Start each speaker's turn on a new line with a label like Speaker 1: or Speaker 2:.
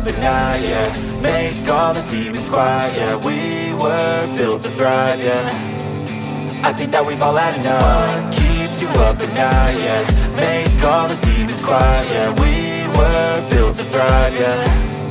Speaker 1: up at night, yeah. Make all the demons quiet, yeah. We were built to thrive, yeah. I think that we've all had enough. What keeps you up at night, yeah. Make all the demons quiet, yeah. We were built to thrive, yeah.